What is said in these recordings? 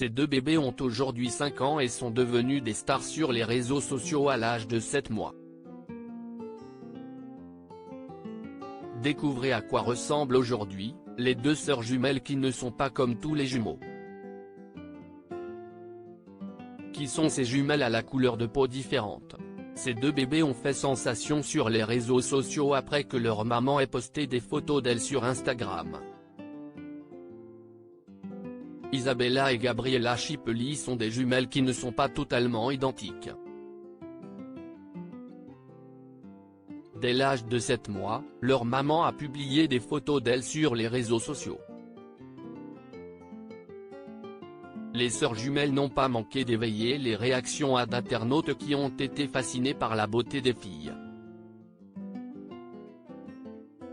Ces deux bébés ont aujourd'hui 5 ans et sont devenus des stars sur les réseaux sociaux à l'âge de 7 mois. Découvrez à quoi ressemblent aujourd'hui les deux sœurs jumelles qui ne sont pas comme tous les jumeaux. Qui sont ces jumelles à la couleur de peau différente? Ces deux bébés ont fait sensation sur les réseaux sociaux après que leur maman ait posté des photos d'elles sur Instagram. Isabella et Gabriella Schipely sont des jumelles qui ne sont pas totalement identiques. Dès l'âge de 7 mois, leur maman a publié des photos d'elles sur les réseaux sociaux. Les sœurs jumelles n'ont pas manqué d'éveiller les réactions d'internautes qui ont été fascinés par la beauté des filles.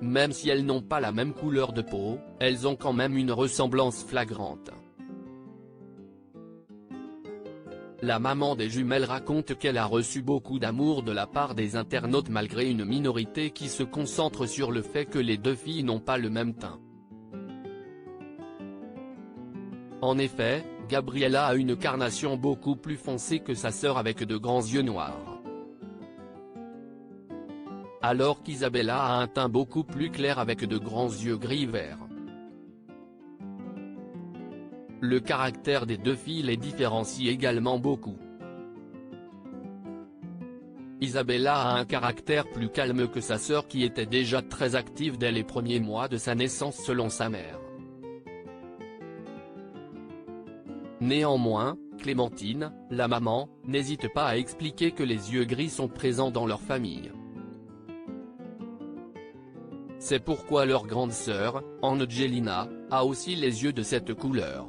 Même si elles n'ont pas la même couleur de peau, elles ont quand même une ressemblance flagrante. La maman des jumelles raconte qu'elle a reçu beaucoup d'amour de la part des internautes malgré une minorité qui se concentre sur le fait que les deux filles n'ont pas le même teint. En effet, Gabriella a une carnation beaucoup plus foncée que sa sœur avec de grands yeux noirs. Alors qu'Isabella a un teint beaucoup plus clair avec de grands yeux gris-vert. Le caractère des deux filles les différencie également beaucoup. Isabella a un caractère plus calme que sa sœur qui était déjà très active dès les premiers mois de sa naissance selon sa mère. Néanmoins, Clémentine, la maman, n'hésite pas à expliquer que les yeux gris sont présents dans leur famille. C'est pourquoi leur grande sœur, Angelina, a aussi les yeux de cette couleur.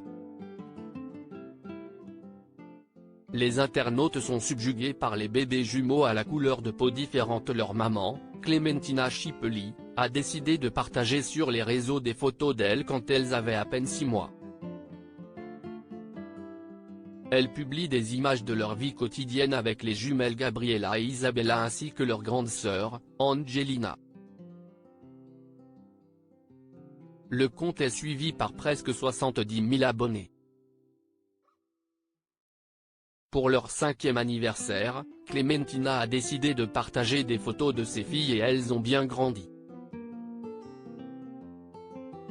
Les internautes sont subjugués par les bébés jumeaux à la couleur de peau différente. Leur maman, Clémentina Schipely, a décidé de partager sur les réseaux des photos d'elles quand elles avaient à peine 6 mois. Elle publie des images de leur vie quotidienne avec les jumelles Gabriella et Isabella ainsi que leur grande sœur, Angelina. Le compte est suivi par presque 70 000 abonnés. Pour leur 5e anniversaire, Clémentina a décidé de partager des photos de ses filles et elles ont bien grandi.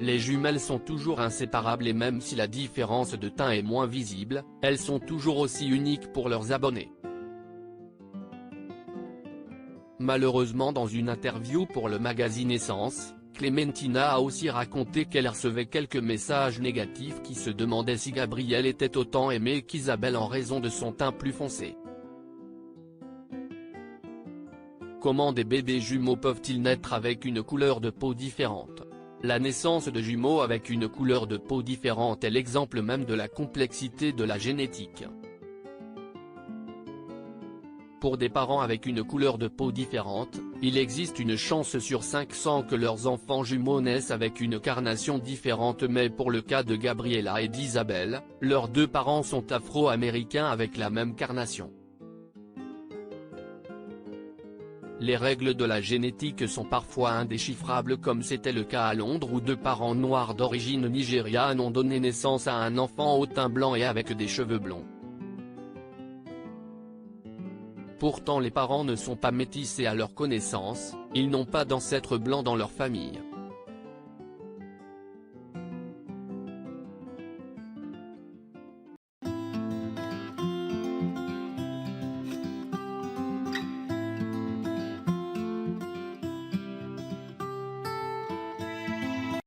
Les jumelles sont toujours inséparables et même si la différence de teint est moins visible, elles sont toujours aussi uniques pour leurs abonnés. Malheureusement, dans une interview pour le magazine Essence, Clémentina a aussi raconté qu'elle recevait quelques messages négatifs qui se demandaient si Gabrielle était autant aimée qu'Isabelle en raison de son teint plus foncé. Comment des bébés jumeaux peuvent-ils naître avec une couleur de peau différente? La naissance de jumeaux avec une couleur de peau différente est l'exemple même de la complexité de la génétique. Pour des parents avec une couleur de peau différente, il existe une chance sur 500 que leurs enfants jumeaux naissent avec une carnation différente, mais pour le cas de Gabriella et d'Isabelle, leurs deux parents sont afro-américains avec la même carnation. Les règles de la génétique sont parfois indéchiffrables comme c'était le cas à Londres où deux parents noirs d'origine nigériane ont donné naissance à un enfant au teint blanc et avec des cheveux blonds. Pourtant les parents ne sont pas métissés à leur connaissance, ils n'ont pas d'ancêtres blancs dans leur famille.